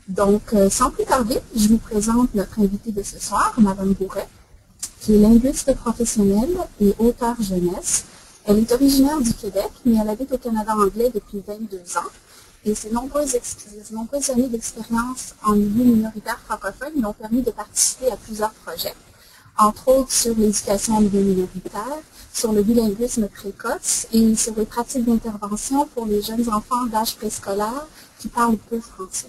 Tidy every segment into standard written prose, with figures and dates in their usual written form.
Donc, sans plus tarder, je vous présente notre invitée de ce soir, Madame Bourret, qui est linguiste professionnelle et auteure jeunesse. Elle est originaire du Québec, mais elle habite au Canada anglais depuis 22 ans. Et ses nombreuses années d'expérience en milieu minoritaire francophone lui ont permis de participer à plusieurs projets, entre autres sur l'éducation en milieu minoritaire, sur le bilinguisme précoce et sur les pratiques d'intervention pour les jeunes enfants d'âge préscolaire qui parlent peu français.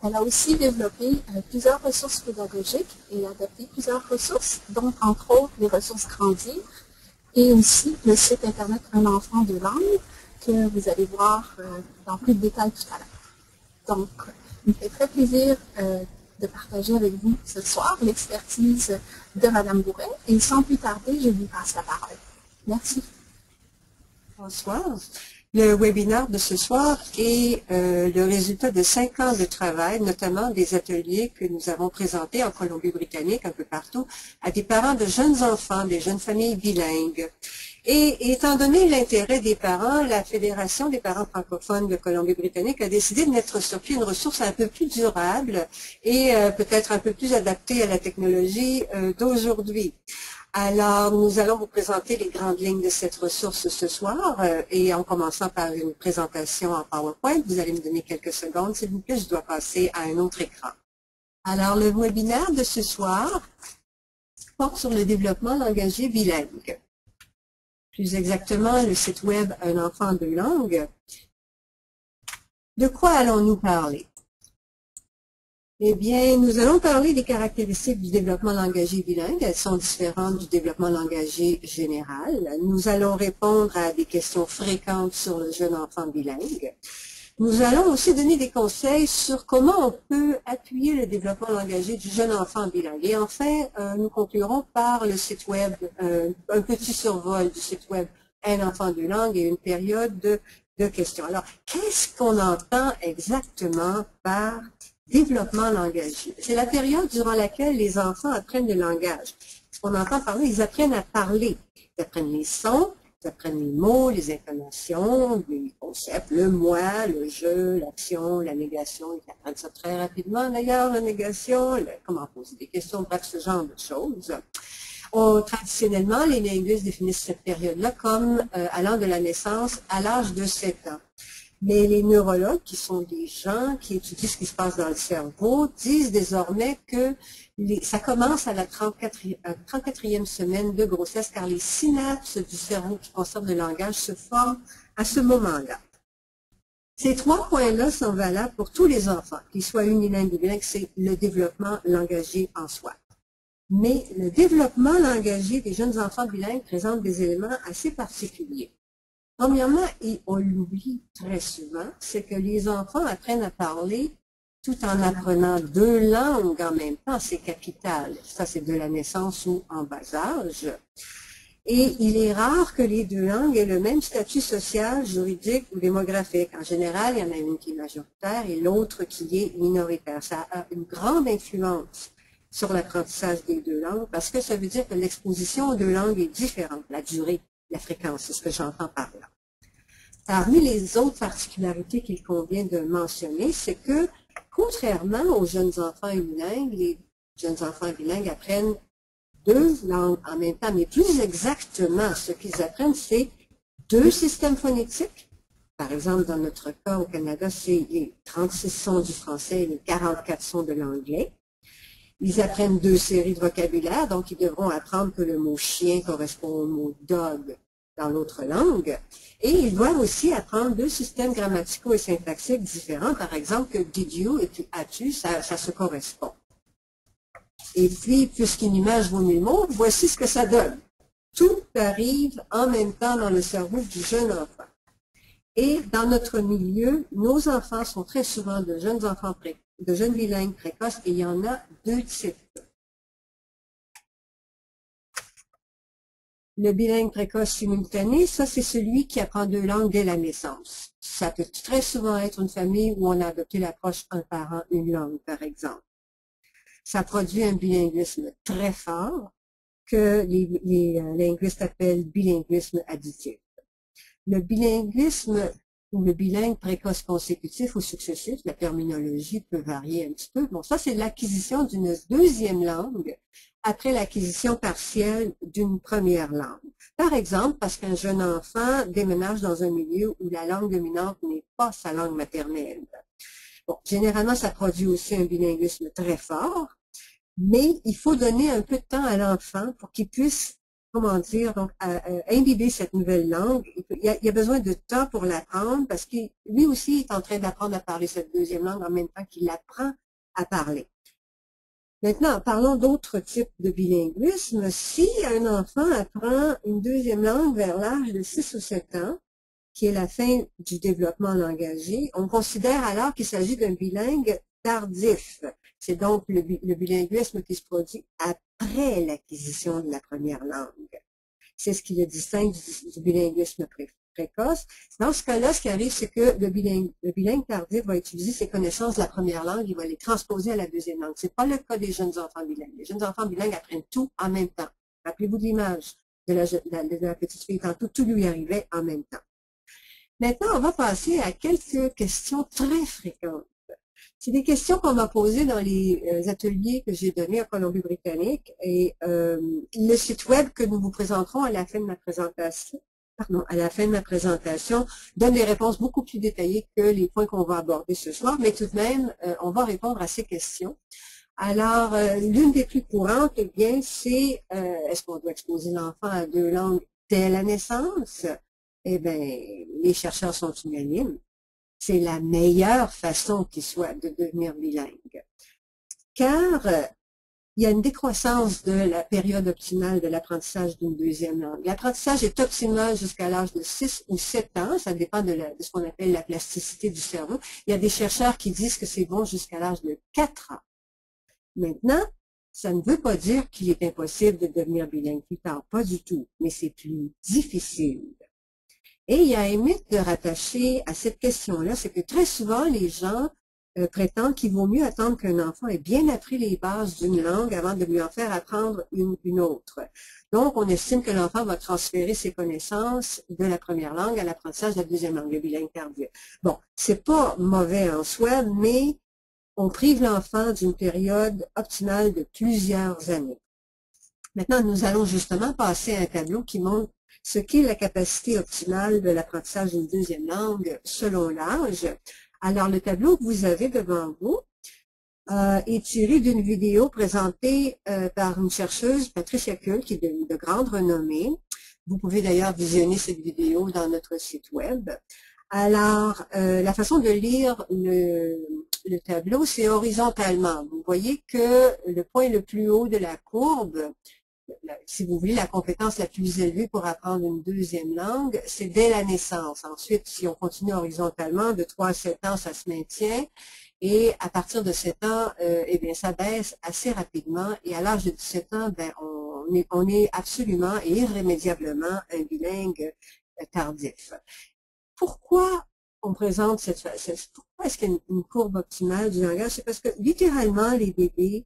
Elle a aussi développé plusieurs ressources pédagogiques et adapté plusieurs ressources, dont entre autres les ressources Grandir et aussi le site internet Un enfant de langue que vous allez voir dans plus de détails tout à l'heure. Donc, il me fait très plaisir de partager avec vous ce soir l'expertise de Madame Bourret et sans plus tarder, je lui passe la parole. Merci. Bonsoir. Le webinaire de ce soir est le résultat de 5 ans de travail, notamment des ateliers que nous avons présentés en Colombie-Britannique, un peu partout, à des parents de jeunes enfants, des jeunes familles bilingues. Et étant donné l'intérêt des parents, la Fédération des parents francophones de Colombie-Britannique a décidé de mettre sur pied une ressource un peu plus durable et peut-être un peu plus adaptée à la technologie d'aujourd'hui. Alors, nous allons vous présenter les grandes lignes de cette ressource ce soir et en commençant par une présentation en PowerPoint. Vous allez me donner quelques secondes, s'il vous plaît, je dois passer à un autre écran. Alors, le webinaire de ce soir porte sur le développement langagier bilingue. Plus exactement, le site web Un enfant de langue. De quoi allons-nous parler? Eh bien, nous allons parler des caractéristiques du développement langagier bilingue. Elles sont différentes du développement langagier général. Nous allons répondre à des questions fréquentes sur le jeune enfant bilingue. Nous allons aussi donner des conseils sur comment on peut appuyer le développement langagier du jeune enfant bilingue. Et enfin, nous conclurons par le site web, un petit survol du site web Un enfant de langue et une période de questions. Alors, qu'est-ce qu'on entend exactement par développement langagier? C'est la période durant laquelle les enfants apprennent le langage. Ce qu'on entend par là, ils apprennent à parler. Ils apprennent les sons, ils apprennent les mots, les intonations, les concepts, le moi, le je, l'action, la négation. Ils apprennent ça très rapidement d'ailleurs, la négation, comment poser des questions, bref, ce genre de choses. Traditionnellement, les linguistes définissent cette période-là comme allant de la naissance à l'âge de 7 ans. Mais les neurologues, qui sont des gens qui étudient ce qui se passe dans le cerveau, disent désormais que ça commence à la 34e semaine de grossesse, car les synapses du cerveau qui conservent le langage se forment à ce moment-là. Ces 3 points-là sont valables pour tous les enfants, qu'ils soient unilingues ou bilingues, c'est le développement langagier en soi. Mais le développement langagier des jeunes enfants bilingues présente des éléments assez particuliers. Premièrement, et on l'oublie très souvent, c'est que les enfants apprennent à parler tout en apprenant 2 langues en même temps, c'est capital. Ça, c'est de la naissance ou en bas âge. Et il est rare que les 2 langues aient le même statut social, juridique ou démographique. En général, il y en a une qui est majoritaire et l'autre qui est minoritaire. Ça a une grande influence sur l'apprentissage des 2 langues parce que ça veut dire que l'exposition aux 2 langues est différente, la durée. La fréquence, c'est ce que j'entends par là. Parmi les autres particularités qu'il convient de mentionner, c'est que, contrairement aux jeunes enfants unilingues, les jeunes enfants bilingues apprennent 2 langues en même temps, mais plus exactement, ce qu'ils apprennent, c'est 2 systèmes phonétiques. Par exemple, dans notre cas au Canada, c'est les 36 sons du français et les 44 sons de l'anglais. Ils apprennent 2 séries de vocabulaire, donc ils devront apprendre que le mot chien correspond au mot dog dans l'autre langue. Et ils doivent aussi apprendre 2 systèmes grammaticaux et syntaxiques différents. Par exemple, que did you et as-tu, ça se correspond. Et puis, puisqu'une image vaut 1000 mots, voici ce que ça donne. Tout arrive en même temps dans le cerveau du jeune enfant. Et dans notre milieu, nos enfants sont très souvent de jeunes enfants de jeunes bilingues précoces, et il y en a 2 types. Le bilingue précoce simultané, ça c'est celui qui apprend 2 langues dès la naissance. Ça peut très souvent être une famille où on a adopté l'approche un parent, une langue, par exemple. Ça produit un bilinguisme très fort que les linguistes appellent bilinguisme additif. Le bilinguisme ou le bilingue précoce consécutif ou successif. La terminologie peut varier un petit peu. Bon, ça, c'est l'acquisition d'une deuxième langue après l'acquisition partielle d'une première langue. Par exemple, parce qu'un jeune enfant déménage dans un milieu où la langue dominante n'est pas sa langue maternelle. Bon, généralement, ça produit aussi un bilinguisme très fort, mais il faut donner un peu de temps à l'enfant pour qu'il puisse, comment dire, donc, imbiber cette nouvelle langue. Il y a besoin de temps pour l'apprendre parce que lui aussi est en train d'apprendre à parler cette deuxième langue en même temps qu'il apprend à parler. Maintenant, parlons d'autres types de bilinguisme. Si un enfant apprend une deuxième langue vers l'âge de 6 ou 7 ans, qui est la fin du développement langagier, on considère alors qu'il s'agit d'un bilingue tardif. C'est donc le bilinguisme qui se produit après l'acquisition de la première langue. C'est ce qui le distingue du bilinguisme précoce. Dans ce cas-là, ce qui arrive, c'est que le bilingue tardif va utiliser ses connaissances de la première langue, il va les transposer à la deuxième langue. Ce n'est pas le cas des jeunes enfants bilingues. Les jeunes enfants bilingues apprennent tout en même temps. Rappelez-vous de l'image de la petite fille tantôt, tout lui arrivait en même temps. Maintenant, on va passer à quelques questions très fréquentes. C'est des questions qu'on m'a posées dans les ateliers que j'ai donnés en Colombie-Britannique et le site web que nous vous présenterons à la fin de ma présentation, donne des réponses beaucoup plus détaillées que les points qu'on va aborder ce soir, mais tout de même, on va répondre à ces questions. Alors, l'une des plus courantes, eh bien, c'est est-ce qu'on doit exposer l'enfant à 2 langues dès la naissance? Eh bien, les chercheurs sont unanimes. C'est la meilleure façon qui soit de devenir bilingue. Car il y a une décroissance de la période optimale de l'apprentissage d'une deuxième langue. L'apprentissage est optimal jusqu'à l'âge de 6 ou 7 ans. Ça dépend de ce qu'on appelle la plasticité du cerveau. Il y a des chercheurs qui disent que c'est bon jusqu'à l'âge de 4 ans. Maintenant, ça ne veut pas dire qu'il est impossible de devenir bilingue plus tard. Pas du tout. Mais c'est plus difficile. Et il y a un mythe de rattacher à cette question-là, c'est que très souvent, les gens prétendent qu'il vaut mieux attendre qu'un enfant ait bien appris les bases d'une langue avant de lui en faire apprendre une autre. Donc, on estime que l'enfant va transférer ses connaissances de la première langue à l'apprentissage de la deuxième langue, le bilingue tardif. Bon, c'est pas mauvais en soi, mais on prive l'enfant d'une période optimale de plusieurs années. Maintenant, nous allons justement passer à un tableau qui montre ce qu'est la capacité optimale de l'apprentissage d'une deuxième langue selon l'âge. Alors, le tableau que vous avez devant vous est tiré d'une vidéo présentée par une chercheuse, Patricia Kuhl, qui est de grande renommée. Vous pouvez d'ailleurs visionner cette vidéo dans notre site web. Alors, la façon de lire le tableau, c'est horizontalement. Vous voyez que le point le plus haut de la courbe, si vous voulez, la compétence la plus élevée pour apprendre une deuxième langue, c'est dès la naissance. Ensuite, si on continue horizontalement, de 3 à 7 ans, ça se maintient. Et à partir de 7 ans, eh bien, ça baisse assez rapidement. Et à l'âge de 17 ans, ben, on est absolument et irrémédiablement un bilingue tardif. Pourquoi on présente pourquoi est-ce qu'il y a une courbe optimale du langage? C'est parce que littéralement, les bébés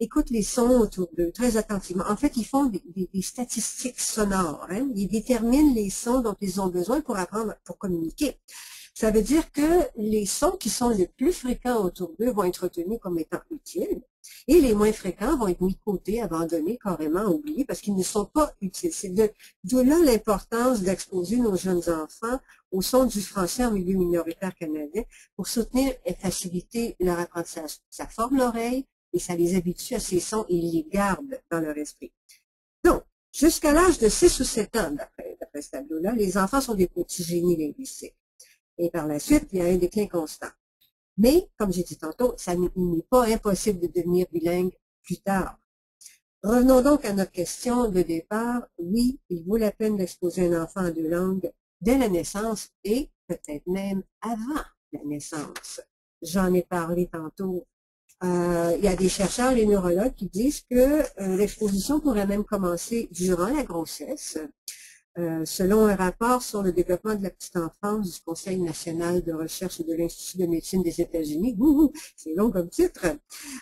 écoutent les sons autour d'eux très attentivement. En fait, ils font des statistiques sonores. Hein? Ils déterminent les sons dont ils ont besoin pour apprendre, pour communiquer. Ça veut dire que les sons qui sont les plus fréquents autour d'eux vont être retenus comme étant utiles et les moins fréquents vont être mis de côté, abandonnés, carrément oubliés parce qu'ils ne sont pas utiles. C'est d'où là l'importance d'exposer nos jeunes enfants au son du français en milieu minoritaire canadien pour soutenir et faciliter leur apprentissage. Ça forme l'oreille et ça les habitue à ces sons et ils les gardent dans leur esprit. Donc, jusqu'à l'âge de 6 ou 7 ans, d'après ce tableau-là, les enfants sont des petits génies linguistiques. Et par la suite, il y a un déclin constant. Mais, comme j'ai dit tantôt, il n'est pas impossible de devenir bilingue plus tard. Revenons donc à notre question de départ. Oui, il vaut la peine d'exposer un enfant à 2 langues dès la naissance et peut-être même avant la naissance. J'en ai parlé tantôt. Il y a des chercheurs, les neurologues, qui disent que l'exposition pourrait même commencer durant la grossesse. Selon un rapport sur le développement de la petite enfance du Conseil national de recherche de l'Institut de médecine des États-Unis, c'est long comme titre.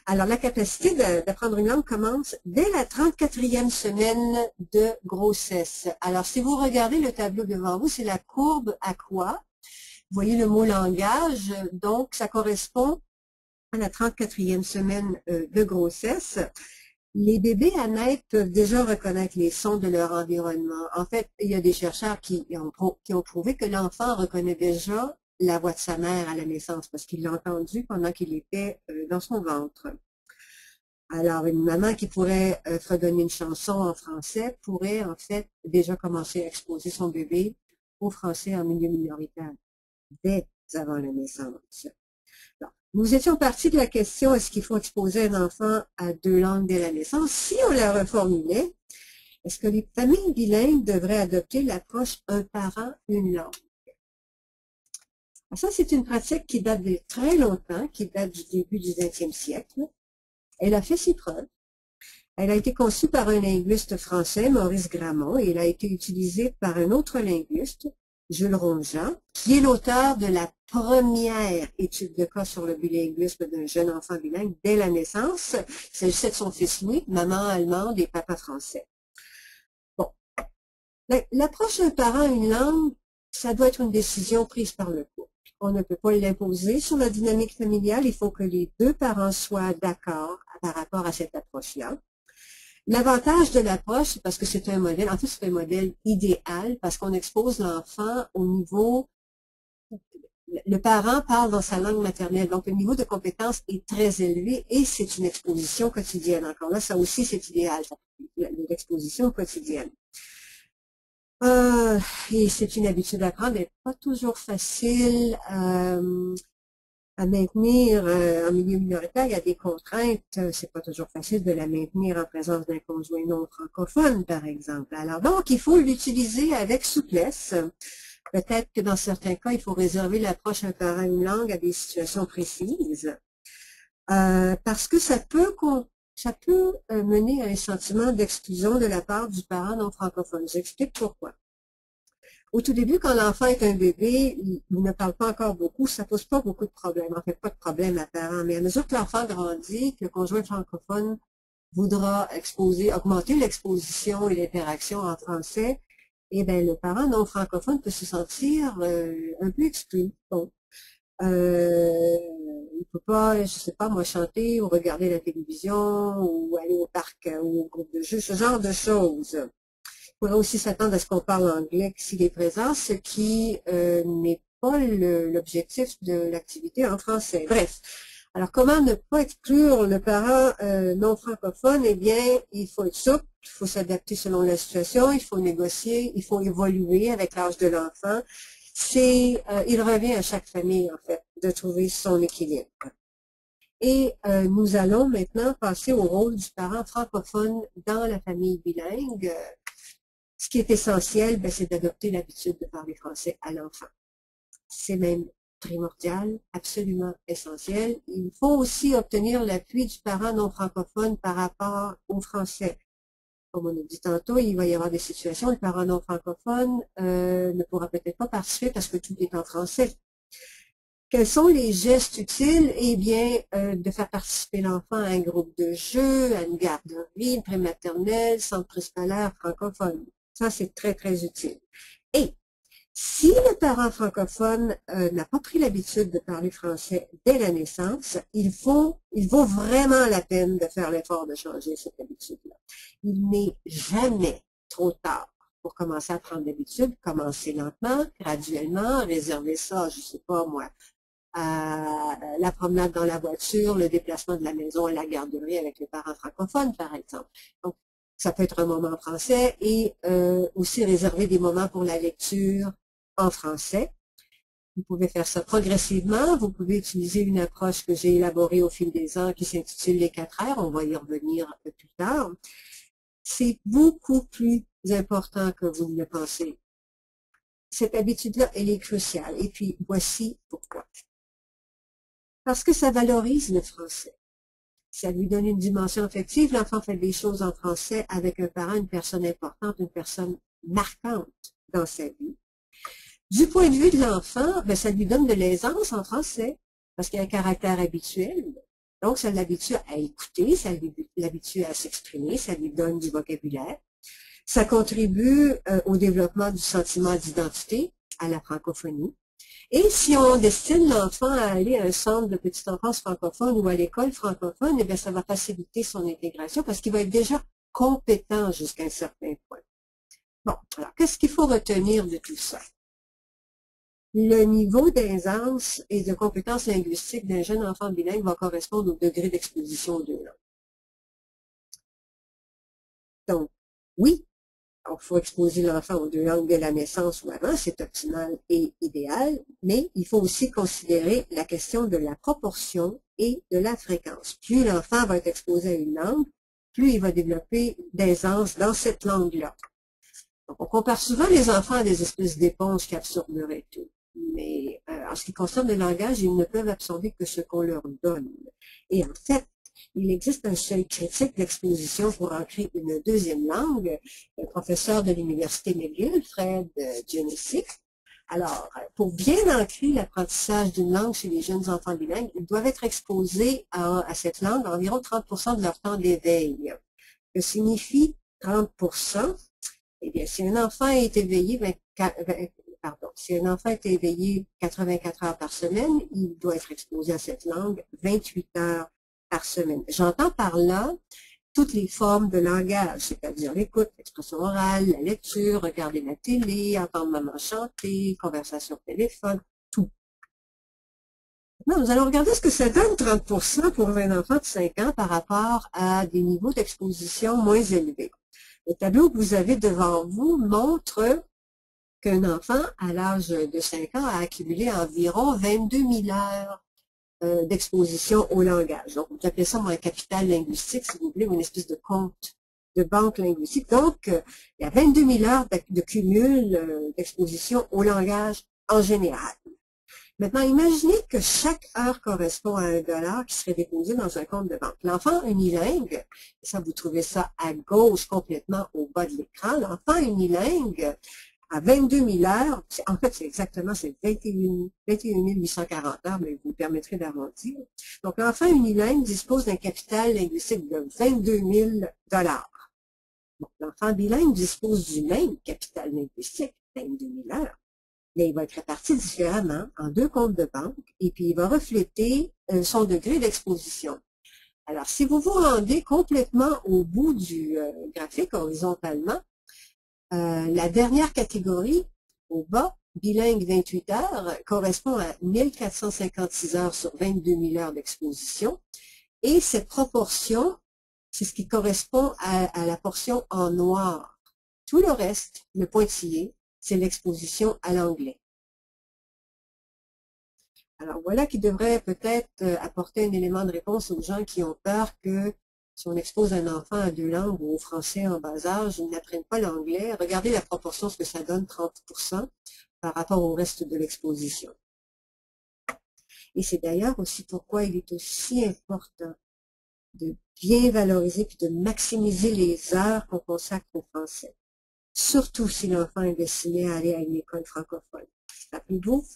Alors, la capacité d'apprendre une langue commence dès la 34e semaine de grossesse. Alors, si vous regardez le tableau devant vous, c'est la courbe à quoi? Vous voyez le mot langage, donc ça correspond à la 34e semaine de grossesse. Les bébés à naître peuvent déjà reconnaître les sons de leur environnement. En fait, il y a des chercheurs qui ont prouvé que l'enfant reconnaît déjà la voix de sa mère à la naissance parce qu'il l'a entendue pendant qu'il était dans son ventre. Alors, une maman qui pourrait fredonner une chanson en français pourrait en fait déjà commencer à exposer son bébé au français en milieu minoritaire dès avant la naissance. Alors, nous étions partis de la question, est-ce qu'il faut exposer un enfant à 2 langues dès la naissance? Si on la reformulait, est-ce que les familles bilingues devraient adopter l'approche un parent, une langue? Alors ça, c'est une pratique qui date de très longtemps, qui date du début du 20e siècle. Elle a fait ses preuves. Elle a été conçue par un linguiste français, Maurice Gramont, et elle a été utilisée par un autre linguiste, Jules Ronjean, qui est l'auteur de la première étude de cas sur le bilinguisme d'un jeune enfant bilingue dès la naissance. Il s'agissait de son fils Louis, maman allemande et papa français. Bon. L'approche d'un parent à une langue, ça doit être une décision prise par le couple. On ne peut pas l'imposer sur la dynamique familiale. Il faut que les 2 parents soient d'accord par rapport à cette approche-là. L'avantage de l'approche, c'est parce que c'est un modèle, en fait, c'est un modèle idéal parce qu'on expose l'enfant au niveau, le parent parle dans sa langue maternelle, donc le niveau de compétence est très élevé et c'est une exposition quotidienne. Encore là, ça aussi, c'est idéal, l'exposition quotidienne. Et c'est une habitude à prendre, mais pas toujours facile à maintenir en milieu minoritaire. Il y a des contraintes, c'est pas toujours facile de la maintenir en présence d'un conjoint non francophone, par exemple. Alors donc, il faut l'utiliser avec souplesse. Peut-être que dans certains cas, il faut réserver l'approche un parent une langue à des situations précises, parce que ça peut mener à un sentiment d'exclusion de la part du parent non francophone. J'explique pourquoi. Au tout début, quand l'enfant est un bébé, il ne parle pas encore beaucoup, ça pose pas beaucoup de problèmes. En fait, pas de problème apparent. Mais à mesure que l'enfant grandit, que le conjoint francophone voudra augmenter l'exposition et l'interaction en français, eh bien, le parent non francophone peut se sentir un peu exclu. Bon. Il peut pas, je sais pas, moi, chanter ou regarder la télévision ou aller au parc ou au groupe de jeux, ce genre de choses. Il pourrait aussi s'attendre à ce qu'on parle anglais s'il est présent, ce qui n'est pas l'objectif de l'activité en français. Bref, alors comment ne pas exclure le parent non francophone? Eh bien, il faut être souple, il faut s'adapter selon la situation, il faut négocier, il faut évoluer avec l'âge de l'enfant. Il revient à chaque famille, en fait, de trouver son équilibre. Et nous allons maintenant passer au rôle du parent francophone dans la famille bilingue. Ce qui est essentiel, c'est d'adopter l'habitude de parler français à l'enfant. C'est même primordial, absolument essentiel. Il faut aussi obtenir l'appui du parent non francophone par rapport au français. Comme on a dit tantôt, il va y avoir des situations où le parent non francophone ne pourra peut-être pas participer parce que tout est en français. Quels sont les gestes utiles? Eh bien, de faire participer l'enfant à un groupe de jeux, à une garderie, une prématernelle, centre préscolaire francophone. Ça, c'est très, très utile. Et si le parent francophone n'a pas pris l'habitude de parler français dès la naissance, il vaut vraiment la peine de faire l'effort de changer cette habitude-là. Il n'est jamais trop tard pour commencer à prendre l'habitude, commencer lentement, graduellement, réserver ça, je sais pas moi, à la promenade dans la voiture, le déplacement de la maison à la garderie avec les parents francophones, par exemple. Donc, ça peut être un moment en français et aussi réserver des moments pour la lecture en français. Vous pouvez faire ça progressivement. Vous pouvez utiliser une approche que j'ai élaborée au fil des ans qui s'intitule les 4 R. On va y revenir un peu plus tard. C'est beaucoup plus important que vous ne le pensez. Cette habitude-là, elle est cruciale. Et puis, voici pourquoi. Parce que ça valorise le français. Ça lui donne une dimension affective. L'enfant fait des choses en français avec un parent, une personne importante, une personne marquante dans sa vie. Du point de vue de l'enfant, ça lui donne de l'aisance en français parce qu'il y a un caractère habituel. Donc, ça l'habitue à écouter, ça l'habitue à s'exprimer, ça lui donne du vocabulaire. Ça contribue au développement du sentiment d'identité, à la francophonie. Et si on destine l'enfant à aller à un centre de petite enfance francophone ou à l'école francophone, eh bien, ça va faciliter son intégration parce qu'il va être déjà compétent jusqu'à un certain point. Bon, alors, qu'est-ce qu'il faut retenir de tout ça? Le niveau d'aisance et de compétence linguistique d'un jeune enfant bilingue va correspondre au degré d'exposition aux deux langues. Donc, oui, il faut exposer l'enfant aux deux langues dès la naissance ou avant, c'est optimal et idéal, mais il faut aussi considérer la question de la proportion et de la fréquence. Plus l'enfant va être exposé à une langue, plus il va développer d'aisance dans cette langue-là. Donc, on compare souvent les enfants à des espèces d'éponges qui absorberaient tout. Mais en ce qui concerne le langage, ils ne peuvent absorber que ce qu'on leur donne. Et en fait, il existe un seuil critique d'exposition pour ancrer une deuxième langue. Le professeur de l'Université McGill, Fred Giannissi. Alors, pour bien ancrer l'apprentissage d'une langue chez les jeunes enfants bilingues, ils doivent être exposés à cette langue environ 30% de leur temps d'éveil. Que signifie 30%? Eh bien, si un enfant est éveillé si un enfant est éveillé 84 heures par semaine, il doit être exposé à cette langue 28 heures par semaine. J'entends par là toutes les formes de langage, c'est-à-dire l'écoute, l'expression orale, la lecture, regarder la télé, entendre maman chanter, conversation au téléphone, tout. Maintenant, nous allons regarder ce que ça donne 30% pour un enfant de 5 ans par rapport à des niveaux d'exposition moins élevés. Le tableau que vous avez devant vous montre qu'un enfant, à l'âge de 5 ans, a accumulé environ 22 000 heures d'exposition au langage. Donc, on appelle ça un capital linguistique, si vous voulez, ou une espèce de compte de banque linguistique. Donc, il y a 22 000 heures de cumul d'exposition au langage en général. Maintenant, imaginez que chaque heure correspond à $1 qui serait déposé dans un compte de banque. L'enfant unilingue, ça vous trouvez ça à gauche complètement au bas de l'écran, l'enfant unilingue à 22 000 heures, en fait c'est exactement 21 840 heures, mais vous me permettrez d'arrondir. Donc l'enfant unilingue dispose d'un capital linguistique de 22 000 $. Bon, l'enfant bilingue dispose du même capital linguistique, 22 000 heures. Mais il va être réparti différemment en deux comptes de banque et puis il va refléter son degré d'exposition. Alors, si vous vous rendez complètement au bout du graphique horizontalement, la dernière catégorie, au bas, bilingue 28 heures, correspond à 1456 heures sur 22 000 heures d'exposition. Et cette proportion, c'est ce qui correspond à la portion en noir. Tout le reste, le pointillé, c'est l'exposition à l'anglais. Alors voilà qui devrait peut-être apporter un élément de réponse aux gens qui ont peur que si on expose un enfant à deux langues ou au français en bas âge, ils n'apprennent pas l'anglais. Regardez la proportion, ce que ça donne, 30% par rapport au reste de l'exposition. Et c'est d'ailleurs aussi pourquoi il est aussi important de bien valoriser et de maximiser les heures qu'on consacre au français. Surtout si l'enfant est destiné à aller à une école francophone. Rappelez-vous,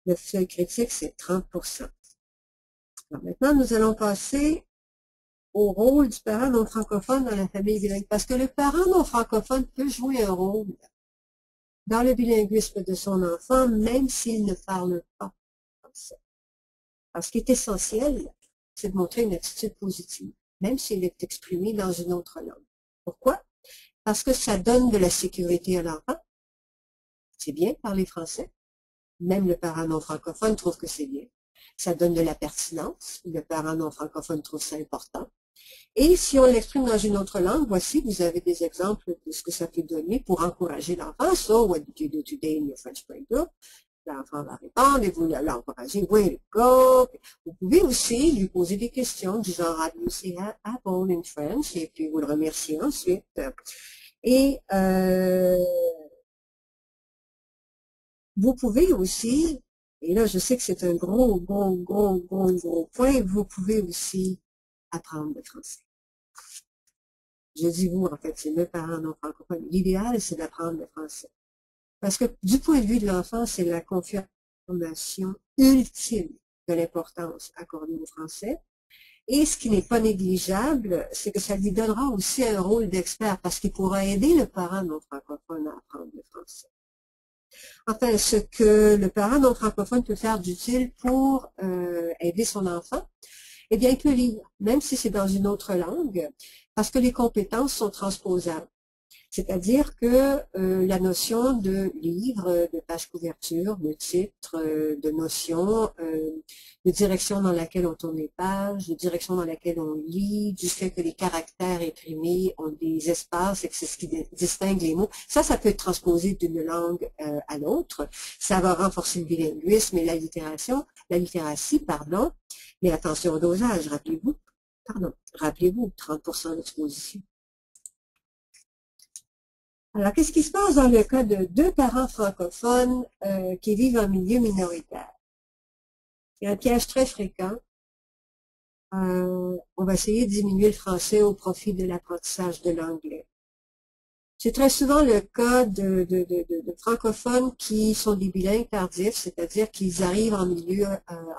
le seuil critique, c'est 30%. Alors maintenant, nous allons passer au rôle du parent non francophone dans la famille bilingue. Parce que le parent non francophone peut jouer un rôle dans le bilinguisme de son enfant, même s'il ne parle pas français. Alors, ce qui est essentiel, c'est de montrer une attitude positive, même s'il est exprimé dans une autre langue. Pourquoi? Parce que ça donne de la sécurité à l'enfant. C'est bien de parler français. Même le parent non francophone trouve que c'est bien. Ça donne de la pertinence. Le parent non francophone trouve ça important. Et si on l'exprime dans une autre langue, voici, vous avez des exemples de ce que ça peut donner pour encourager l'enfant. So, what did you do today in your French grade group? L'enfant va répondre et vous l'encouragez. Way to go! Vous pouvez aussi lui poser des questions du genre, how do you say apple in French? Et puis vous le remerciez ensuite. Et vous pouvez aussi, et là je sais que c'est un gros point, vous pouvez aussi apprendre le français. Je dis vous, en fait, c'est le parent non francophone. L'idéal, c'est d'apprendre le français. Parce que du point de vue de l'enfant, c'est la confirmation ultime de l'importance accordée au français. Et ce qui n'est pas négligeable, c'est que ça lui donnera aussi un rôle d'expert parce qu'il pourra aider le parent non francophone à apprendre le français. Enfin, ce que le parent non francophone peut faire d'utile pour aider son enfant, eh bien, il peut lire, même si c'est dans une autre langue, parce que les compétences sont transposables. C'est-à-dire que la notion de livre, de page couverture, de titre, de notion, de direction dans laquelle on tourne les pages, de direction dans laquelle on lit, du fait que les caractères imprimés ont des espaces et que c'est ce qui distingue les mots, ça peut être transposé d'une langue à l'autre. Ça va renforcer le bilinguisme et la littératie, pardon. Mais attention au dosage, rappelez-vous, 30% d'exposition. Alors, qu'est-ce qui se passe dans le cas de deux parents francophones qui vivent en milieu minoritaire? C'est un piège très fréquent. On va essayer de diminuer le français au profit de l'apprentissage de l'anglais. C'est très souvent le cas de francophones qui sont des bilingues tardifs, c'est-à-dire qu'ils arrivent en milieu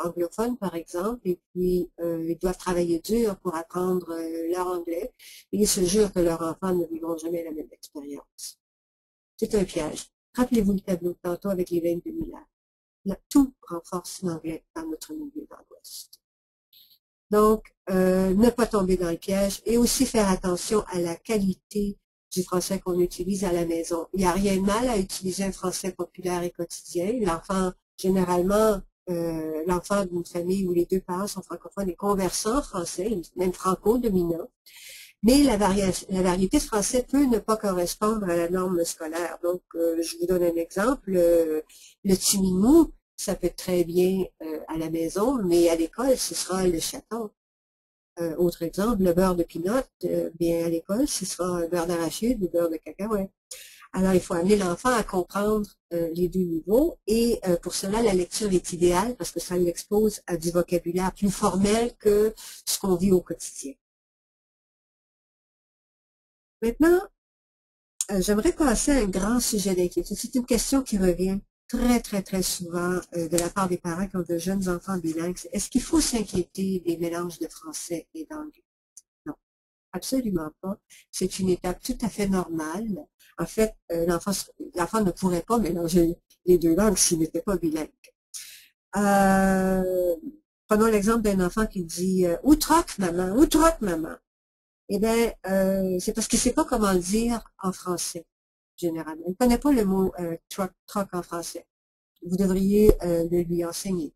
anglophone, par exemple, et puis ils doivent travailler dur pour apprendre leur anglais, et ils se jurent que leurs enfants ne vivront jamais la même expérience. C'est un piège. Rappelez-vous le tableau de tantôt avec les 22 000 ans. Là, tout renforce l'anglais dans notre milieu dans l'Ouest. Donc, ne pas tomber dans le piège et aussi faire attention à la qualité du français qu'on utilise à la maison. Il n'y a rien de mal à utiliser un français populaire et quotidien. L'enfant, généralement, l'enfant d'une famille où les deux parents sont francophones est conversant en français, même franco-dominant. Mais la variété de français peut ne pas correspondre à la norme scolaire. Donc, je vous donne un exemple. Le timimou, ça peut être très bien à la maison, mais à l'école, ce sera le chaton. Autre exemple, le beurre de pinot, bien à l'école, ce sera un beurre d'arachide ou beurre de cacahuète. Alors, il faut amener l'enfant à comprendre les deux niveaux et pour cela, la lecture est idéale parce que ça l'expose à du vocabulaire plus formel que ce qu'on vit au quotidien. Maintenant, j'aimerais passer à un grand sujet d'inquiétude. C'est une question qui revient très souvent de la part des parents qui ont de jeunes enfants bilingues. Est-ce qu'il faut s'inquiéter des mélanges de français et d'anglais? Non, absolument pas. C'est une étape tout à fait normale. En fait, l'enfant ne pourrait pas mélanger les deux langues s'il n'était pas bilingue. Prenons l'exemple d'un enfant qui dit « Où troque, maman? Où troque, maman? » Eh bien, c'est parce qu'il ne sait pas comment le dire en français, généralement. Il ne connaît pas le mot troc en français. Vous devriez le lui enseigner.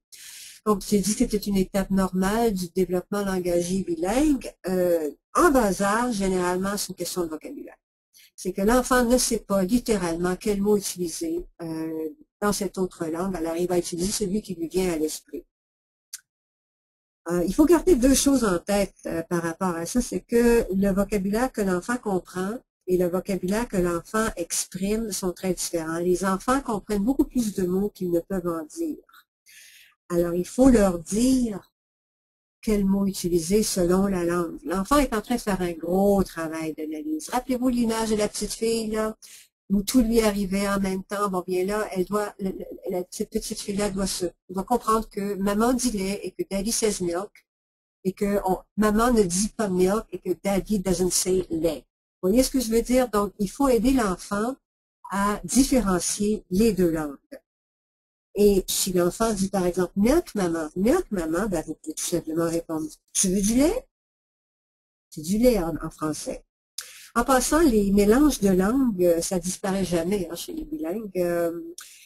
Donc, j'ai dit que c'était une étape normale du développement langagier bilingue. En bas âge, généralement, c'est une question de vocabulaire. C'est que l'enfant ne sait pas littéralement quel mot utiliser dans cette autre langue. Alors, il va utiliser celui qui lui vient à l'esprit. Il faut garder deux choses en tête par rapport à ça, c'est que le vocabulaire que l'enfant comprend et le vocabulaire que l'enfant exprime sont très différents. Les enfants comprennent beaucoup plus de mots qu'ils ne peuvent en dire. Alors, il faut leur dire quel mot utiliser selon la langue. L'enfant est en train de faire un gros travail d'analyse. Rappelez-vous l'image de la petite fille, là, où tout lui arrivait en même temps. Bon, bien là, cette petite fille-là doit comprendre que maman dit lait et que daddy says milk et que maman ne dit pas milk et que daddy doesn't say lait. Vous voyez ce que je veux dire? Donc, il faut aider l'enfant à différencier les deux langues. Et si l'enfant dit par exemple milk maman, ben vous pouvez tout simplement répondre tu veux du lait? C'est du lait en français. En passant, les mélanges de langues, ça disparaît jamais chez les bilingues.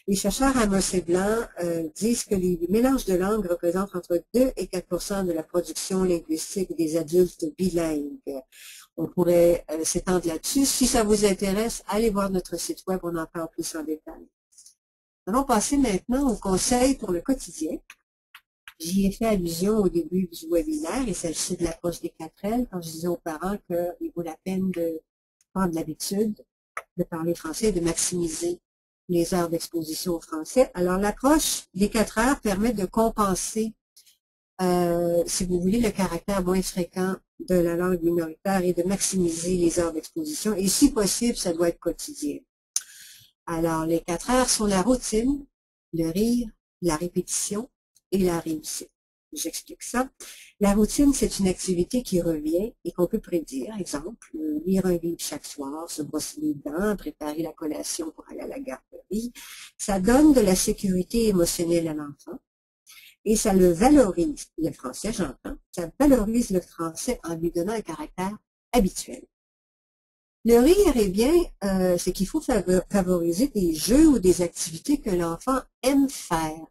Les chercheurs Amos et Blanc disent que les mélanges de langues représentent entre 2 et 4% de la production linguistique des adultes bilingues. On pourrait s'étendre là-dessus. Si ça vous intéresse, allez voir notre site web, on en parle plus en détail. Nous allons passer maintenant au conseil pour le quotidien. J'y ai fait allusion au début du webinaire. Il s'agissait de l'approche des 4L quand je disais aux parents qu'il vaut la peine de prendre l'habitude de parler français et de maximiser les heures d'exposition au français. Alors, l'approche des 4 heures permet de compenser, si vous voulez, le caractère moins fréquent de la langue minoritaire et de maximiser les heures d'exposition. Et si possible, ça doit être quotidien. Alors, les 4 heures sont la routine, le rire, la répétition et la réussite. J'explique ça. La routine, c'est une activité qui revient et qu'on peut prédire. Exemple, lire un livre chaque soir, se brosser les dents, préparer la collation pour aller à la garderie, famille. Ça donne de la sécurité émotionnelle à l'enfant et ça le valorise, le français j'entends, ça valorise le français en lui donnant un caractère habituel. Le rire, eh bien, c'est qu'il faut favoriser des jeux ou des activités que l'enfant aime faire.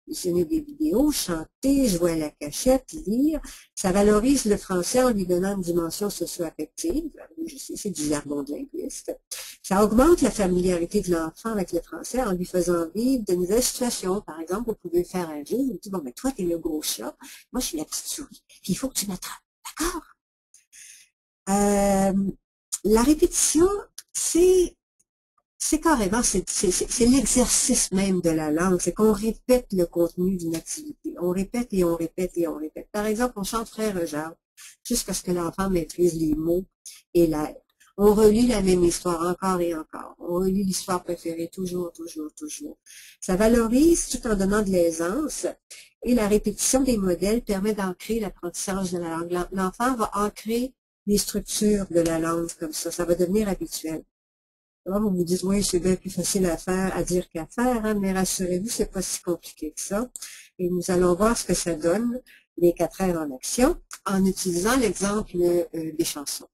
Visionner des vidéos, chanter, jouer à la cachette, lire. Ça valorise le français en lui donnant une dimension socio-affective. Je sais, c'est du jargon de linguiste. Ça augmente la familiarité de l'enfant avec le français en lui faisant vivre de nouvelles situations. Par exemple, vous pouvez faire un jeu, vous dites, bon, mais toi, t'es le gros chat, moi, je suis la petite souris. Puis il faut que tu m'attrapes. D'accord? La répétition, c'est carrément, c'est l'exercice même de la langue, c'est qu'on répète le contenu d'une activité. On répète et on répète et on répète. Par exemple, on chante Frère Jacques jusqu'à ce que l'enfant maîtrise les mots et l'air. On relit la même histoire encore et encore. On relit l'histoire préférée toujours, toujours, toujours. Ça valorise tout en donnant de l'aisance et la répétition des modèles permet d'ancrer l'apprentissage de la langue. L'enfant va ancrer les structures de la langue comme ça va devenir habituel. Alors, vous vous dites, oui, c'est bien plus facile à faire, à dire qu'à faire, hein, mais rassurez-vous, c'est pas si compliqué que ça. Et nous allons voir ce que ça donne, les 4 R en action, en utilisant l'exemple des chansons.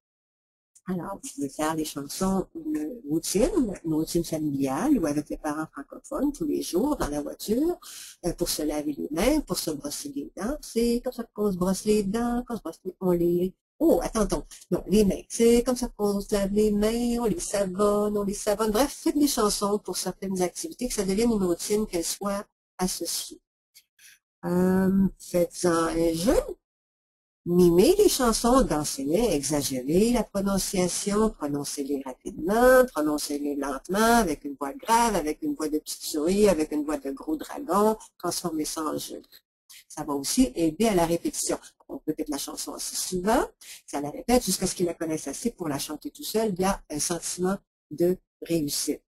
Alors, vous pouvez faire des chansons, une routine familiale ou avec les parents francophones tous les jours dans la voiture pour se laver les mains, pour se brosser les dents. C'est comme ça qu'on se brosse les dents, qu'on se brosse on les... Oh, attendons, non, les mains. C'est comme ça qu'on se lave les mains, on les savonne, Bref, faites des chansons pour certaines activités, que ça devienne une routine, qu'elle soit associée. Faites-en un jeu. Mimez les chansons, dansez-les, exagérez la prononciation, prononcez-les rapidement, prononcez-les lentement, avec une voix grave, avec une voix de petite souris, avec une voix de gros dragon, transformez ça en jeu. Ça va aussi aider à la répétition. On répète la chanson assez souvent, ça la répète jusqu'à ce qu'il la connaisse assez pour la chanter tout seul. Il y a un sentiment de réussite.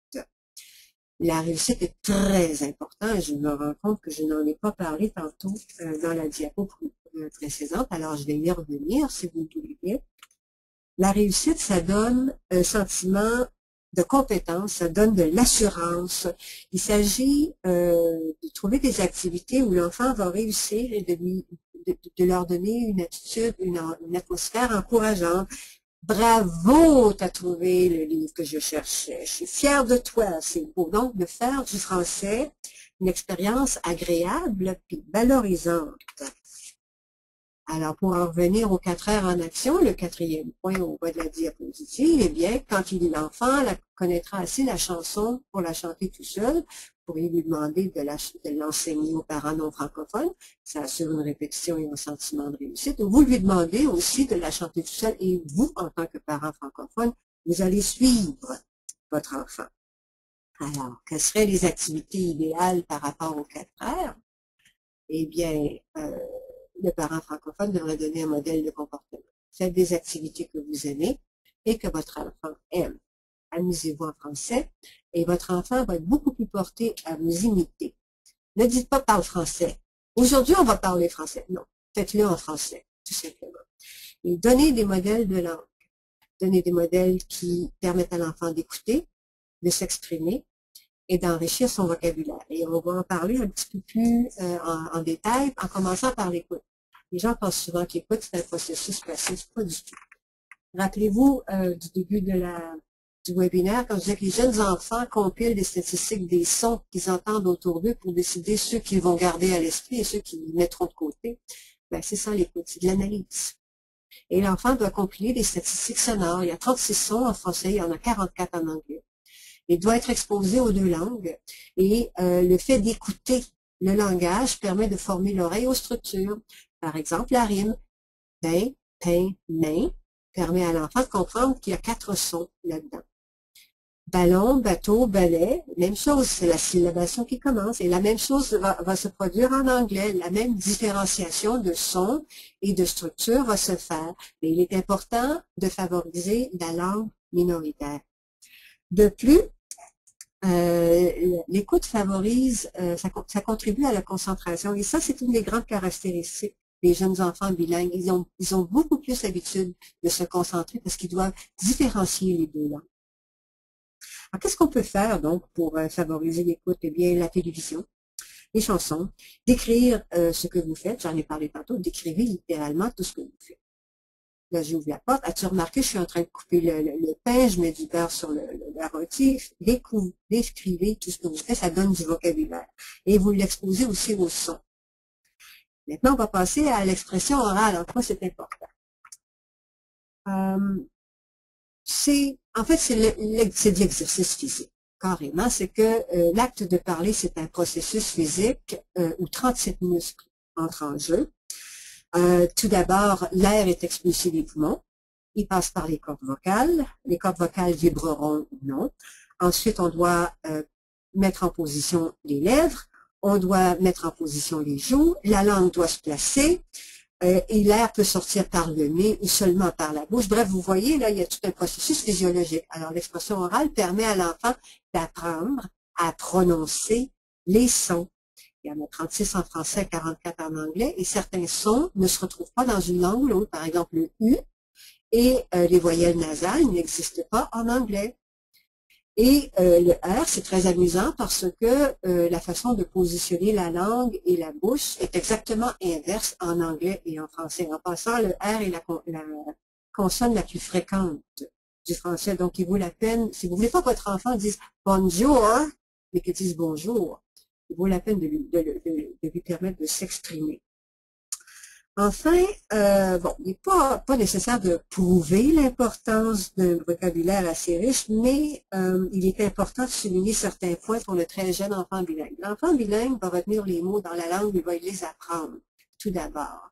La réussite est très importante. Je me rends compte que je n'en ai pas parlé tantôt dans la diapo précédente, alors je vais y revenir si vous le voulez bien. La réussite, ça donne un sentiment de compétence, ça donne de l'assurance. Il s'agit de trouver des activités où l'enfant va réussir et de leur donner une attitude, une atmosphère encourageante. Bravo, tu as trouvé le livre que je cherchais. Je suis fière de toi. C'est beau. Donc, de faire du français une expérience agréable puis valorisante. Alors, pour en revenir aux 4 R en action, le 4e point au bas de la diapositive, eh bien, quand l'enfant connaîtra assez la chanson pour la chanter tout seul, vous pourriez lui demander de l'enseigner aux parents non francophones, ça assure une répétition et un sentiment de réussite. Vous lui demandez aussi de la chanter tout seul et vous, en tant que parent francophone, vous allez suivre votre enfant. Alors, quelles seraient les activités idéales par rapport aux 4 R? Eh bien, le parent francophone devrait donner un modèle de comportement. Faites des activités que vous aimez et que votre enfant aime. Amusez-vous en français et votre enfant va être beaucoup plus porté à vous imiter. Ne dites pas « parle français ». Aujourd'hui, on va parler français. Non, faites-le en français, tout simplement. Et donnez des modèles de langue. Donnez des modèles qui permettent à l'enfant d'écouter, de s'exprimer et d'enrichir son vocabulaire. Et on va en parler un petit peu plus en détail, en commençant par l'écoute. Les gens pensent souvent que l'écoute, c'est un processus passif, pas du tout. Rappelez-vous du début du webinaire, quand je disais que les jeunes enfants compilent des statistiques des sons qu'ils entendent autour d'eux pour décider ceux qu'ils vont garder à l'esprit et ceux qu'ils mettront de côté. Ben, c'est ça l'écoute, c'est de l'analyse. Et l'enfant doit compiler des statistiques sonores. Il y a 36 sons en français, il y en a 44 en anglais. Il doit être exposé aux 2 langues et le fait d'écouter le langage permet de former l'oreille aux structures. Par exemple, la rime bain, pain, main permet à l'enfant de comprendre qu'il y a 4 sons là-dedans. Ballon, bateau, balai, même chose, c'est la syllabation qui commence. Et la même chose va se produire en anglais. La même différenciation de sons et de structure va se faire. Mais il est important de favoriser la langue minoritaire. De plus, l'écoute favorise, ça contribue à la concentration. Et ça, c'est une des grandes caractéristiques des jeunes enfants bilingues. Ils ont beaucoup plus l'habitude de se concentrer parce qu'ils doivent différencier les 2 langues. Alors, qu'est-ce qu'on peut faire donc pour favoriser l'écoute? Eh bien, la télévision, les chansons, d'écrire ce que vous faites. J'en ai parlé tantôt, d'écrivez littéralement tout ce que vous faites. Là, j'ouvre la porte. As-tu remarqué, je suis en train de couper le pain, je mets du beurre sur la rôti. Décrivez tout ce que vous faites, ça donne du vocabulaire. Et vous l'exposez aussi au son. Maintenant, on va passer à l'expression orale. En quoi c'est important? En fait, c'est de l'exercice physique. Carrément, c'est que l'acte de parler, c'est un processus physique où 37 muscles entrent en jeu. Tout d'abord, l'air est expulsé des poumons. Il passe par les cordes vocales. Les cordes vocales vibreront ou non. Ensuite, on doit mettre en position les lèvres. On doit mettre en position les joues. La langue doit se placer. Et l'air peut sortir par le nez ou seulement par la bouche. Bref, vous voyez, là, il y a tout un processus physiologique. Alors, l'expression orale permet à l'enfant d'apprendre à prononcer les sons. Il y en a 36 en français, 44 en anglais, et certains sons ne se retrouvent pas dans une langue ou l'autre. Par exemple, le U et les voyelles nasales n'existent pas en anglais. Et le R, c'est très amusant parce que la façon de positionner la langue et la bouche est exactement inverse en anglais et en français. En passant, le R est la consonne la plus fréquente du français. Donc, il vaut la peine, si vous ne voulez pas que votre enfant dise bonjour, mais qu'il dise bonjour, il vaut la peine de lui permettre de s'exprimer. Enfin, bon, il n'est pas nécessaire de prouver l'importance d'un vocabulaire assez riche, mais il est important de souligner certains points pour le très jeune enfant bilingue. L'enfant bilingue va retenir les mots dans la langue, il va les apprendre, tout d'abord.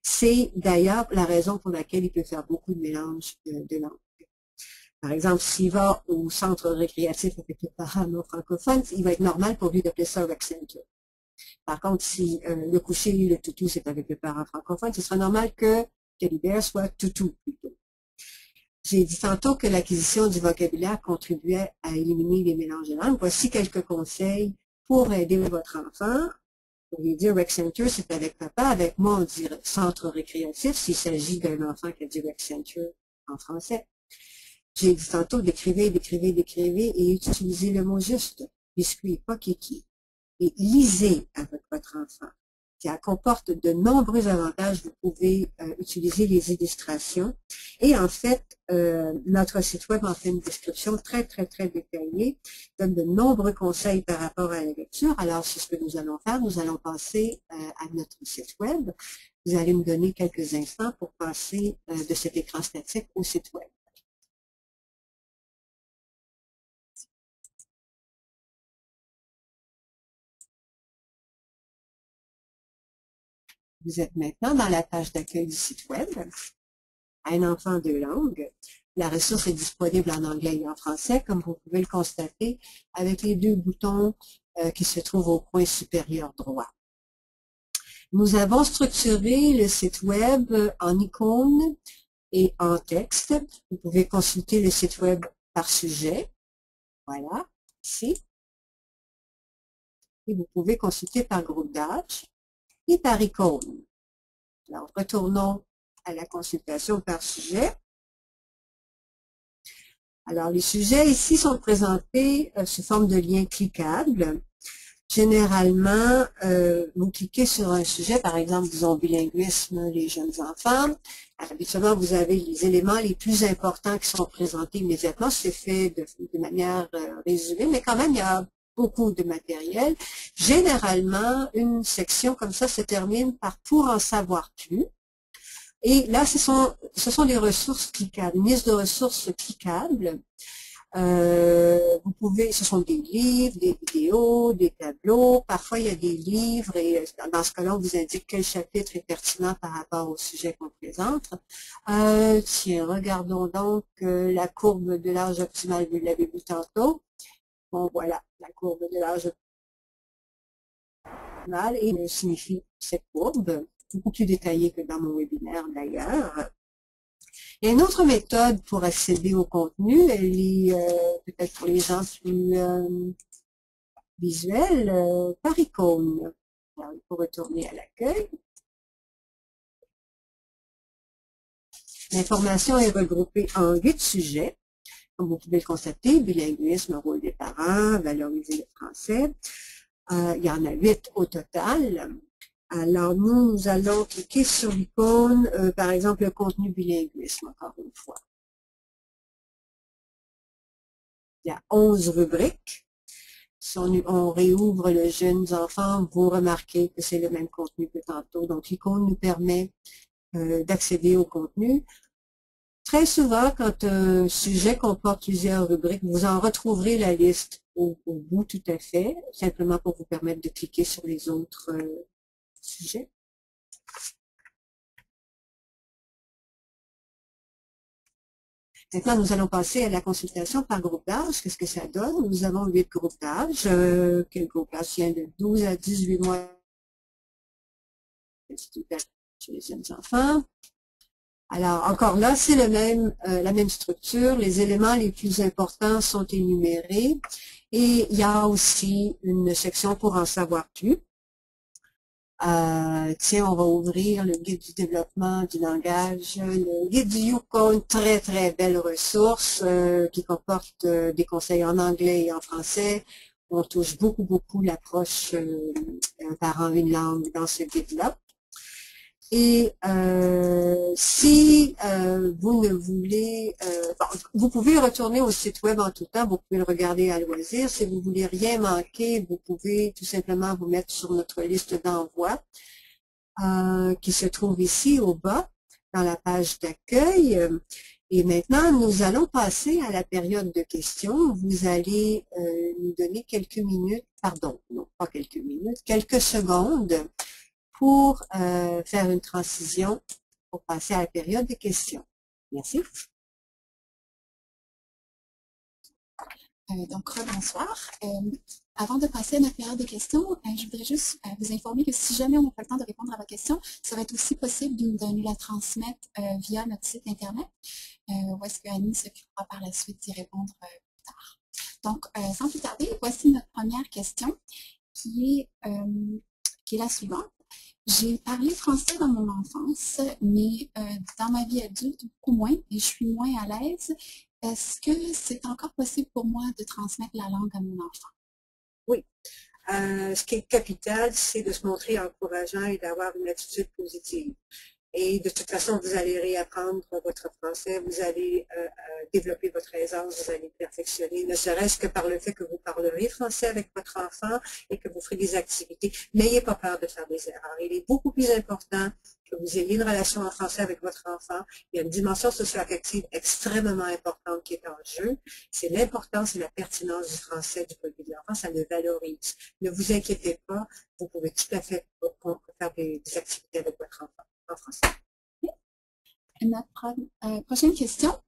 C'est d'ailleurs la raison pour laquelle il peut faire beaucoup de mélanges de langues. Par exemple, s'il va au centre récréatif avec les parents non francophones, il va être normal pour lui d'appeler ça Rec Center. Par contre, si le coucher, le toutou, c'est avec le parent francophone, ce sera normal que Teddy Bear soit toutou plutôt. J'ai dit tantôt que l'acquisition du vocabulaire contribuait à éliminer les mélanges de langues. Voici quelques conseils pour aider votre enfant. Vous pourriez dire Rec Center, c'est avec papa. Avec moi, on dit centre récréatif s'il s'agit d'un enfant qui a dit Rec Center en français. J'ai dit tantôt d'écrivez et utilisez le mot juste. Biscuit, pas kiki. Et lisez avec votre enfant. Ça comporte de nombreux avantages. Vous pouvez utiliser les illustrations. Et en fait, notre site web en fait une description très détaillée, donne de nombreux conseils par rapport à la lecture. Alors, c'est ce que nous allons faire. Nous allons passer à notre site web. Vous allez me donner quelques instants pour passer de cet écran statique au site web. Vous êtes maintenant dans la page d'accueil du site web. Un enfant de langue. La ressource est disponible en anglais et en français, comme vous pouvez le constater, avec les deux boutons qui se trouvent au coin supérieur droit. Nous avons structuré le site web en icônes et en texte. Vous pouvez consulter le site web par sujet. Voilà, ici. Et vous pouvez consulter par groupe d'âge et par icône. Alors, retournons à la consultation par sujet. Alors, les sujets ici sont présentés sous forme de liens cliquables. Généralement, vous cliquez sur un sujet, par exemple, disons bilinguisme, les jeunes enfants. Habituellement, vous avez les éléments les plus importants qui sont présentés immédiatement. C'est fait de manière résumée, mais quand même, il y a beaucoup de matériel. Généralement, une section comme ça se termine par « Pour en savoir plus ». Et là, ce sont des ressources cliquables, une liste de ressources cliquables. Vous pouvez, ce sont des livres, des vidéos, des tableaux. Parfois, il y a des livres et dans ce cas-là, on vous indique quel chapitre est pertinent par rapport au sujet qu'on présente. Tiens, regardons donc la courbe de l'âge optimal, vous l'avez vu tantôt. Bon, voilà, la courbe de l'âge optimal et signifie cette courbe, beaucoup plus détaillée que dans mon webinaire d'ailleurs. Il y a une autre méthode pour accéder au contenu, elle est peut-être pour les gens plus visuels, par icône. Alors, il faut retourner à l'accueil. L'information est regroupée en 8 sujets. Comme vous pouvez le constater, bilinguisme, rôle des parents, valoriser le français. Il y en a 8 au total. Alors, nous allons cliquer sur l'icône, par exemple, le contenu bilinguisme, encore une fois. Il y a 11 rubriques. Si on réouvre le Jeunes enfants, vous remarquez que c'est le même contenu que tantôt. Donc, l'icône nous permet d'accéder au contenu. Très souvent, quand un sujet comporte plusieurs rubriques, vous en retrouverez la liste au bout tout à fait, simplement pour vous permettre de cliquer sur les autres sujets. Maintenant, nous allons passer à la consultation par groupe d'âge. Qu'est-ce que ça donne? Nous avons 8 groupes d'âge. Quel groupe d'âge vient de 12 à 18 mois chez les jeunes enfants? Alors, encore là, c'est la même structure. Les éléments les plus importants sont énumérés. Et il y a aussi une section pour en savoir plus. Tiens, on va ouvrir le guide du développement du langage. Le guide du Yukon, très, très belle ressource qui comporte des conseils en anglais et en français. On touche beaucoup, beaucoup l'approche un parent, une langue dans ce guide-là. Et si vous ne voulez, vous pouvez retourner au site web en tout temps, vous pouvez le regarder à loisir. Si vous voulez rien manquer, vous pouvez tout simplement vous mettre sur notre liste d'envoi qui se trouve ici au bas, dans la page d'accueil. Et maintenant, nous allons passer à la période de questions. Vous allez nous donner quelques minutes, pardon, non pas quelques minutes, quelques secondes pour faire une transition pour passer à la période des questions. Merci. Donc, bonsoir. Avant de passer à notre période de questions, je voudrais juste vous informer que si jamais on n'a pas le temps de répondre à vos questions, ça va être aussi possible de nous la transmettre via notre site Internet, où est-ce que Annie s'occupera par la suite d'y répondre plus tard. Donc, sans plus tarder, voici notre première question qui est la suivante. J'ai parlé français dans mon enfance, mais dans ma vie adulte, beaucoup moins, et je suis moins à l'aise. Est-ce que c'est encore possible pour moi de transmettre la langue à mon enfant? Oui. Ce qui est capital, c'est de se montrer encourageant et d'avoir une attitude positive. Et de toute façon, vous allez réapprendre votre français, vous allez développer votre aisance, vous allez perfectionner, ne serait-ce que par le fait que vous parlerez français avec votre enfant et que vous ferez des activités. N'ayez pas peur de faire des erreurs. Il est beaucoup plus important que vous ayez une relation en français avec votre enfant. Il y a une dimension socio-affective extrêmement importante qui est en jeu. C'est l'importance et la pertinence du français du point de vue de l'enfant, ça le valorise. Ne vous inquiétez pas, vous pouvez tout à fait faire des activités avec votre enfant en français. Notre prochaine question.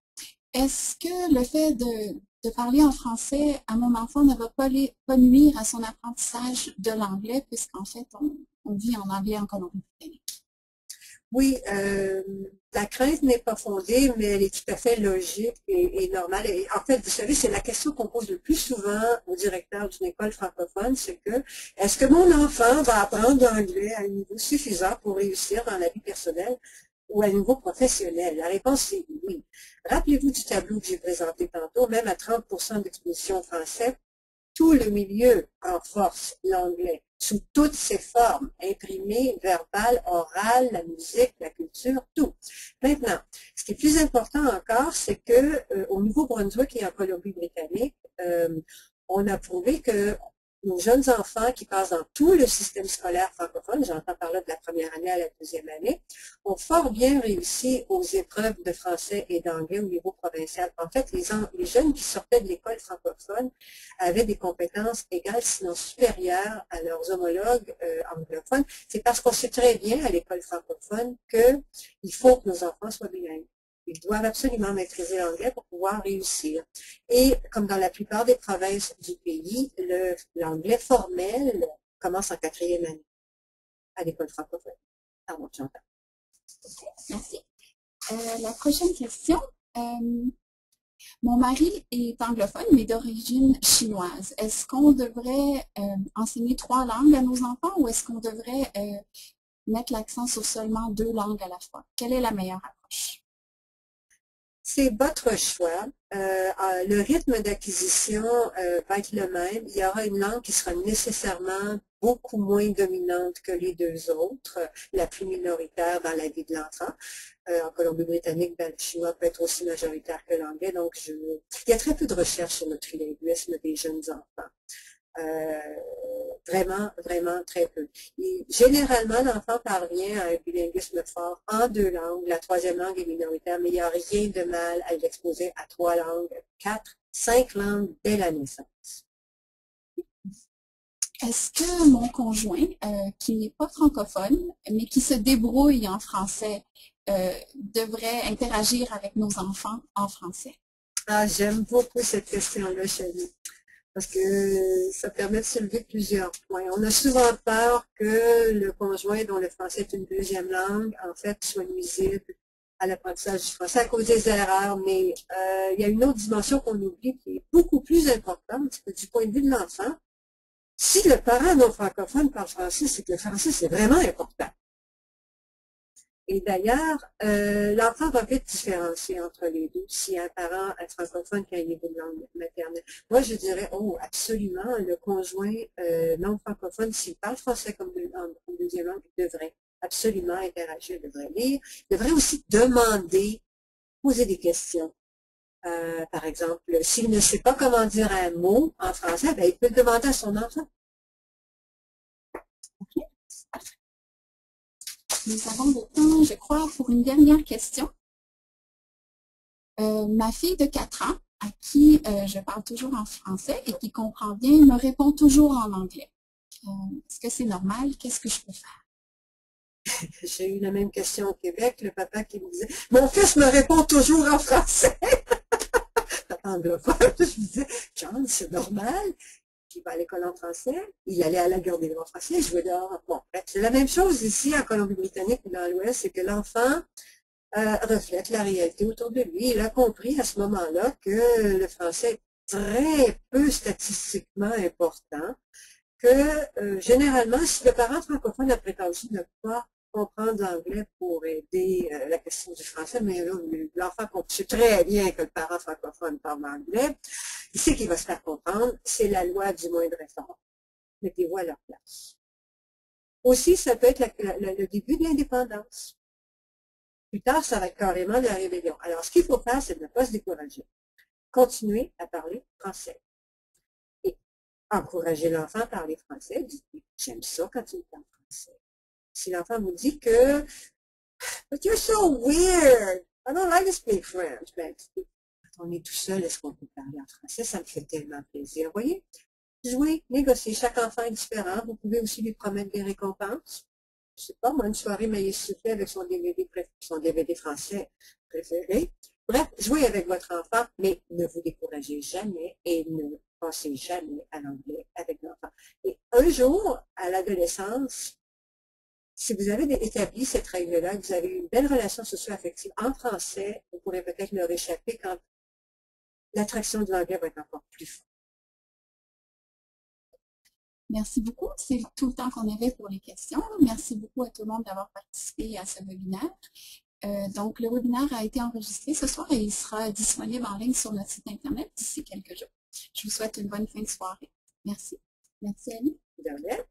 Est-ce que le fait de parler en français à mon enfant ne va pas nuire à son apprentissage de l'anglais, puisqu'en fait, on vit en anglais en Colombie-Britannique? Oui, la crainte n'est pas fondée, mais elle est tout à fait logique et normale. Et en fait, vous savez, c'est la question qu'on pose le plus souvent au directeur d'une école francophone, c'est que, est-ce que mon enfant va apprendre l'anglais à un niveau suffisant pour réussir dans la vie personnelle ou à un niveau professionnel? La réponse est oui. Rappelez-vous du tableau que j'ai présenté tantôt, même à 30% d'exposition français, tout le milieu renforce l'anglais sous toutes ses formes, imprimées, verbales, orales, la musique, la culture, tout. Maintenant, ce qui est plus important encore, c'est que au Nouveau-Brunswick et en Colombie-Britannique, on a prouvé que nos jeunes enfants qui passent dans tout le système scolaire francophone, j'entends par là de la première année à la deuxième année, ont fort bien réussi aux épreuves de français et d'anglais au niveau provincial. En fait, les jeunes qui sortaient de l'école francophone avaient des compétences égales, sinon supérieures à leurs homologues anglophones. C'est parce qu'on sait très bien à l'école francophone qu'il faut que nos enfants soient bilingues. Ils doivent absolument maîtriser l'anglais pour pouvoir réussir. Et comme dans la plupart des provinces du pays, l'anglais formel commence en 4e année à l'école francophone. Pardon, j'entends. Merci. La prochaine question. Mon mari est anglophone, mais d'origine chinoise. Est-ce qu'on devrait enseigner 3 langues à nos enfants ou est-ce qu'on devrait mettre l'accent sur seulement 2 langues à la fois? Quelle est la meilleure approche? C'est votre choix. le rythme d'acquisition va être le même. Il y aura une langue qui sera nécessairement beaucoup moins dominante que les deux autres, la plus minoritaire dans la vie de l'enfant. En Colombie-Britannique, le chinois peut être aussi majoritaire que l'anglais, donc il y a très peu de recherche sur le trilinguisme des jeunes enfants. Vraiment, vraiment très peu. Et généralement, l'enfant parvient à un bilinguisme fort en deux langues. La troisième langue est minoritaire, mais il n'y a rien de mal à l'exposer à 3 langues, 4, 5 langues dès la naissance. Est-ce que mon conjoint, qui n'est pas francophone, mais qui se débrouille en français, devrait interagir avec nos enfants en français? Ah, j'aime beaucoup cette question-là, chérie, parce que ça permet de soulever plusieurs points. On a souvent peur que le conjoint dont le français est une deuxième langue, en fait, soit nuisible à l'apprentissage du français à cause des erreurs, mais il y a une autre dimension qu'on oublie qui est beaucoup plus importante, c'est que du point de vue de l'enfant, si le parent non francophone parle français, c'est que le français, c'est vraiment important. Et d'ailleurs, l'enfant va vite différencier entre les deux si un parent est francophone qui a une langue maternelle. Moi, je dirais, oh, absolument, le conjoint non francophone, s'il parle français comme deuxième langue, il devrait absolument interagir, il devrait lire, il devrait aussi demander, poser des questions. Par exemple, s'il ne sait pas comment dire un mot en français, ben, il peut le demander à son enfant. Okay. Nous avons le temps, je crois, pour une dernière question. Ma fille de 4 ans, à qui je parle toujours en français et qui comprend bien, me répond toujours en anglais. Est-ce que c'est normal? Qu'est-ce que je peux faire? J'ai eu la même question au Québec, le papa qui me disait « Mon fils me répond toujours en français! » Anglophone, je me disais « John, c'est normal. » Il va à l'école en français, il allait à la garderie en français, il jouait dehors. Bon, c'est la même chose ici en Colombie-Britannique ou dans l'Ouest, c'est que l'enfant reflète la réalité autour de lui. Il a compris à ce moment-là que le français est très peu statistiquement important, que généralement, si le parent francophone a prétendu ne pas comprendre l'anglais pour aider la question du français, mais l'enfant sait très bien que le parent francophone parle anglais, il sait qu'il va se faire comprendre, c'est la loi du moindre effort. Mettez-vous à leur place. Aussi, ça peut être le début de l'indépendance. Plus tard, ça va être carrément la rébellion. Alors, ce qu'il faut faire, c'est de ne pas se décourager. Continuer à parler français. Et encourager l'enfant à parler français. Dites-lui, j'aime ça quand tu me parles français. Si l'enfant vous dit que « But you're so weird, I don't like to speak French », ben, quand on est tout seul, est-ce qu'on peut parler en français? Ça me fait tellement plaisir. Vous voyez? Jouer, négocier. Chaque enfant est différent. Vous pouvez aussi lui promettre des récompenses. Je sais pas, moi, une soirée maïs soufflé avec son DVD français préféré. Bref, jouez avec votre enfant, mais ne vous découragez jamais et ne pensez jamais à l'anglais avec l'enfant. Et un jour, à l'adolescence, si vous avez établi cette règle-là, que vous avez une belle relation socio-affective en français, vous pourrez peut-être leur échapper quand l'attraction de l'anglais va être encore plus forte. Merci beaucoup. C'est tout le temps qu'on avait pour les questions. Merci beaucoup à tout le monde d'avoir participé à ce webinaire. Donc, le webinaire a été enregistré ce soir et il sera disponible en ligne sur notre site Internet d'ici quelques jours. Je vous souhaite une bonne fin de soirée. Merci. Merci, Annie. De rien.